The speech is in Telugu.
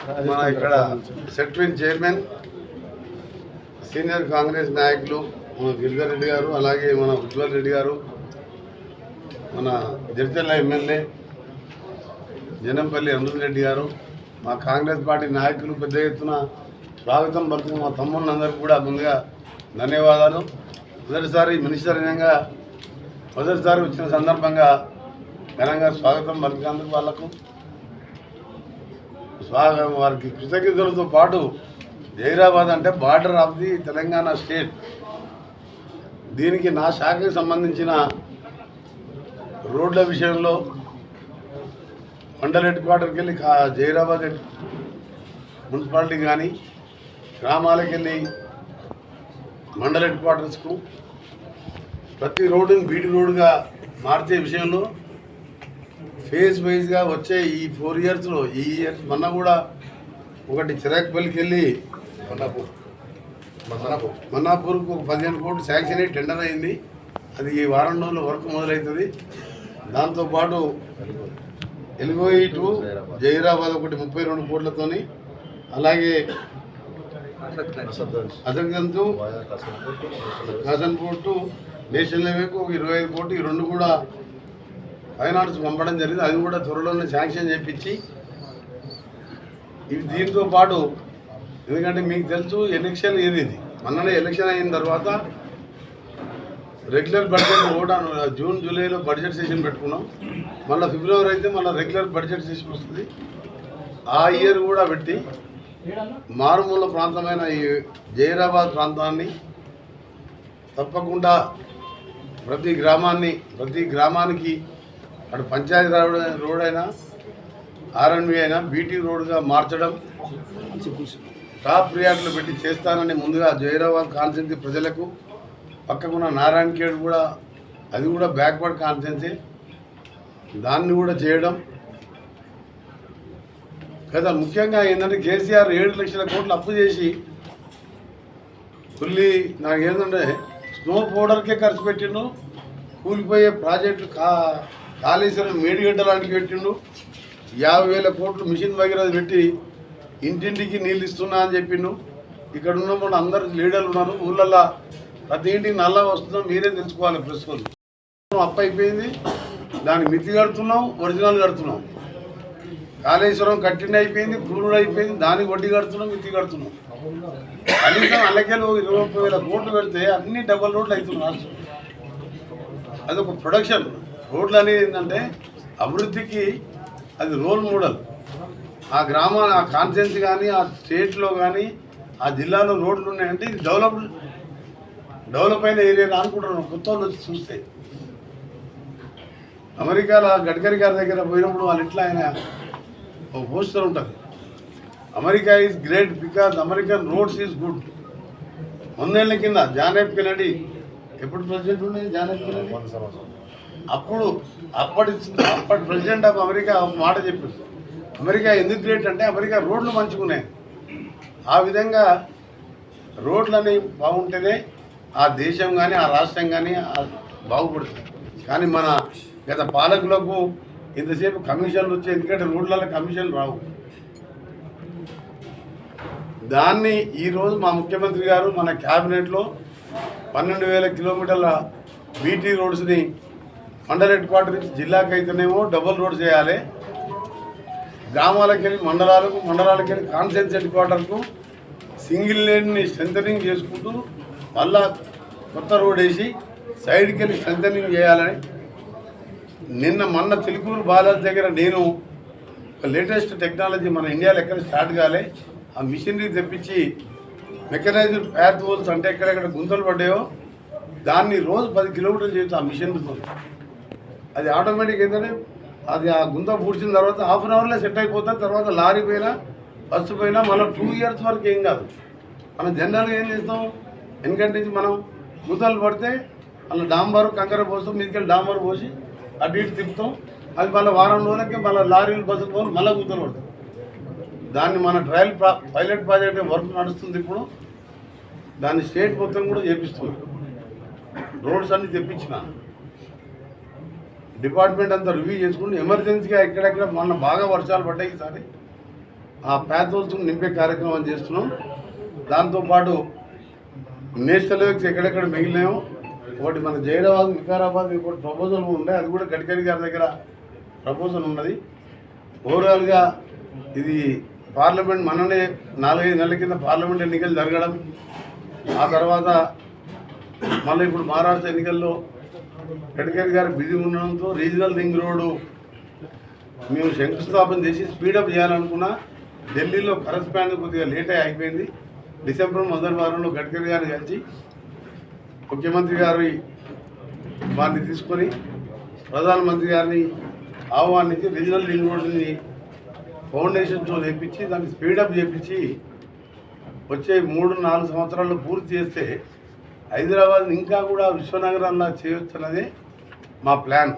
మన ఇక్కడ సెట్విన్ చైర్మన్ సీనియర్ కాంగ్రెస్ నాయకులు మన గిరిధర్ రెడ్డి గారు, అలాగే మన ఉజ్వల్ రెడ్డి గారు, మన జడ్చర్ల ఎమ్మెల్యే జనంపల్లి అమృత్ రెడ్డి గారు, మా కాంగ్రెస్ పార్టీ నాయకులు పెద్ద ఎత్తున స్వాగతం పలుకుతున్న మా తమ్ముళ్ళందరికీ కూడా ముందుగా ధన్యవాదాలు. మొదటిసారి మినిస్టర్ మొదటిసారి వచ్చిన సందర్భంగా ఘనంగా స్వాగతం పలికినందుకు వాళ్లకు వారికి కృతజ్ఞతలతో పాటు జైరాబాద్ అంటే border of the Telangana state. దీనికి నా శాఖకు సంబంధించిన రోడ్ల విషయంలో మండల్ హెడ్ క్వార్టర్కి వెళ్ళి జైరాబాద్ మున్సిపాలిటీ కానీ గ్రామాలకు వెళ్ళి మండల్ హెడ్ క్వార్టర్స్కు ప్రతి రోడ్డుని బీటీ రోడ్డుగా మార్చే విషయంలో ఫేజ్ వైజ్గా వచ్చే ఈ 4 ఇయర్స్లో ఈ ఇయర్ మొన్న కూడా ఒకటి చిరాక్పల్లికి వెళ్ళి మన్నాపూర్కు ఒక 15 కోట్లు శాంక్షన్ అయ్యి టెండర్ అయింది. అది ఈ వారం రోజుల వర్క్ మొదలవుతుంది. దాంతోపాటు ఎలుగోయి టు జైరాబాద్ ఒకటి 32 కోట్లతోని, అలాగే అసంగంతు కాసన్పూర్ టు నేషనల్ హైవేకు ఒక 25 కోట్లు. ఈ రెండు కూడా ఫైనాన్స్ పంపడం జరిగింది. అది కూడా త్వరలోనే శాంక్షన్ చేయించి ఇవి దీంతో పాటు, ఎందుకంటే మీకు తెలుసు ఎలక్షన్ ఏది ఇది మొన్ననే ఎలక్షన్ అయిన తర్వాత రెగ్యులర్ బడ్జెట్ కూడా జూన్ జూలైలో బడ్జెట్ సెషన్ పెట్టుకున్నాం. మళ్ళీ ఫిబ్రవరి అయితే మళ్ళీ రెగ్యులర్ బడ్జెట్ సెషన్ వస్తుంది. ఆ ఇయర్ కూడా పెట్టి మారుమూల ప్రాంతమైన ఈ జైరాబాద్ ప్రాంతాన్ని తప్పకుండా ప్రతి గ్రామానికి అటు పంచాయతీ రోడ్ అయినా ఆర్ఎన్బి అయినా బీటీ రోడ్గా మార్చడం టాప్ ప్రియారిటీలో పెట్టి చేస్తానని ముందుగా జైరాబాద్ కాన్స్టిట్యున్సీ ప్రజలకు, పక్కకున్న నారాయణఖేడ్ కూడా అది కూడా బ్యాక్వర్డ్ కాన్స్టిట్యున్సీ, దాన్ని కూడా చేయడం కదా. ముఖ్యంగా ఏంటంటే కేసీఆర్ 7 లక్షల కోట్లు అప్పు చేసి ఫుల్లీ నాకేంటంటే స్నో పౌడర్కే ఖర్చు పెట్టిండు. కూలిపోయే ప్రాజెక్టు కాళేశ్వరం మేడిగడ్డ లాంటివి పెట్టిండు. 50,000 కోట్లు మిషన్ భగీరథ పెట్టి ఇంటింటికి నీళ్ళు ఇస్తున్నా అని చెప్పిండు. ఇక్కడ ఉన్న మన అందరు లీడర్లు ఉన్నారు. ఊళ్ళల్లో ప్రతి ఇంటికి నల్ల వస్తున్నాం, మీరే తెలుసుకోవాలి. ప్రస్తుతం అప్పు అయిపోయింది, దాన్ని మితి కడుతున్నాం, ఒరిజినల్ కడుతున్నాం. కాళేశ్వరం కట్టిండి అయిపోయింది, కూలుడు అయిపోయింది, దానికి వడ్డీ కడుతున్నాం, మితి కడుతున్నాం. కనీసం అల్లకెళ్ళి 20,000 కోట్లు పెడితే అన్ని డబల్ రోడ్లు అవుతున్నాయి రాష్ట్రం. అదొక ప్రొడక్షన్. రోడ్లు అనేది ఏంటంటే అభివృద్ధికి అది రోల్ మోడల్. ఆ ఆ కాన్స్టిట్యున్సీ కానీ ఆ స్టేట్లో కానీ ఆ జిల్లాలో రోడ్లు ఉన్నాయంటే ఇది డెవలప్ అయిన ఏరియా అనుకుంటున్నాం. కొత్త వాళ్ళు వచ్చి చూస్తే అమెరికాలో గడ్కరీ గారి దగ్గర పోయినప్పుడు వాళ్ళ ఇంట్లో ఆయన ఒక పోస్టర్ ఉంటుంది, America is great because American roads is good. 100 ఏళ్ల కింద జాన్ ఎఫ్ కెనడీ ఎప్పుడు ప్రెసిడెంట్ ఉండేది, జాన్ ఎఫ్ కెనడీ అప్పటి ప్రెసిడెంట్ ఆఫ్ అమెరికా ఒక మాట చెప్పింది, అమెరికా ఎందుకు గ్రేట్ అంటే అమెరికా రోడ్లు మంచుకున్నాయి. ఆ విధంగా రోడ్లని బాగుంటేనే ఆ దేశం కానీ ఆ రాష్ట్రం కానీ బాగుపడుతుంది. కానీ మన గత పాలకులకు ఇంతసేపు కమిషన్లు వచ్చాయి, ఎందుకంటే రోడ్లలో కమిషన్లు రావు. దాన్ని ఈరోజు మా ముఖ్యమంత్రి గారు మన క్యాబినెట్లో 12,000 కిలోమీటర్ల బీటీ రోడ్స్ని మండల్ హెడ్ క్వార్టర్ నుంచి జిల్లాకి అయితేనేమో డబుల్ రోడ్ చేయాలి, గ్రామాలకు వెళ్ళి మండలాలకు వెళ్ళి కాన్స్టిట్యున్సీ హెడ్ క్వార్టర్కు సింగిల్ లేన్ని స్ట్రెంథనింగ్ చేసుకుంటూ మళ్ళా కొత్త రోడ్ వేసి సైడ్కి వెళ్ళి స్ట్రెంథనింగ్ చేయాలని మొన్న చిలుకూరు బాలాజీ దగ్గర నేను లేటెస్ట్ టెక్నాలజీ మన ఇండియాలో ఎక్కడ స్టార్ట్ కాలే ఆ మిషనరీ తెప్పించి మెకనైజ్డ్ ప్యాత్ హోల్స్ అంటే ఎక్కడెక్కడ గుంతలు పడ్డాయో దాన్ని రోజు 10 కిలోమీటర్లు చేయొచ్చు ఆ మిషన్తో. అది ఆటోమేటిక్ ఏంటంటే అది ఆ గుంత పూడ్చిన తర్వాత హాఫ్ అన్ అవర్లో సెట్ అయిపోతుంది. తర్వాత లారీ పోయినా బస్సు పోయినా మళ్ళీ 2 ఇయర్స్ వరకు ఏం కాదు. మనం జనరల్గా ఏం చేస్తాం, ఎందుకంటే మనం గుంతలు పడితే అలా డాంబరు కంకర పోస్తాం, మీదికెళ్ళి డాంబరు పోసి అటు ఇటు తిప్పుతాం. అది మళ్ళీ వారం రోజులకి మళ్ళీ లారీలు బస్సులు పోయి మళ్ళీ గుంతలు పడతాం. దాన్ని మన పైలట్ ప్రాజెక్ట్ వర్క్ నడుస్తుంది. ఇప్పుడు దాన్ని స్టేట్ మొత్తం కూడా చేపిస్తున్నాం. రోడ్స్ అన్ని తెప్పించిన డిపార్ట్మెంట్ అంతా రివ్యూ చేసుకుంటూ ఎమర్జెన్సీగా ఎక్కడెక్కడ మొన్న బాగా వర్షాలు పడ్డాయి ఈసారి ఆ ప్యాథోల్స్ నింపే కార్యక్రమం చేస్తున్నాం. దాంతోపాటు నేషనల్ హైవేస్ ఎక్కడెక్కడ మిగిలినాయో ఒకటి మన జైరాబాద్ వికారాబాద్ ఇంకోటి ప్రపోజల్ ఉండే, అది కూడా గడ్కరీ గారి దగ్గర ప్రపోజల్ ఉన్నది. ఓవరాల్గా ఇది పార్లమెంట్ మననే 4-5 నెలల కింద పార్లమెంట్ ఎన్నికలు జరగడం, ఆ తర్వాత మళ్ళీ ఇప్పుడు మహారాష్ట్ర ఎన్నికల్లో గడ్కరీ గారు బిజీ ఉండడంతో రీజనల్ రింగ్ రోడ్డు మేము శంకుస్థాపన చేసి స్పీడప్ చేయాలనుకున్నా ఢిల్లీలో కరస్పాండ్ కొద్దిగా లేట్ అయిపోయింది. డిసెంబర్ మొదటి వారంలో గడ్కరీ గారిని కలిసి ముఖ్యమంత్రి గారి వారిని తీసుకొని ప్రధానమంత్రి గారిని ఆహ్వానించి రీజనల్ రింగ్ రోడ్ని ఫౌండేషన్తో లేపించి దాన్ని స్పీడప్ చేపించి వచ్చే 3-4 సంవత్సరాల్లో పూర్తి చేస్తే హైదరాబాద్ ఇంకా కూడా విశ్వనగరంలా చేయొచ్చు అన్నదే మా ప్లాన్.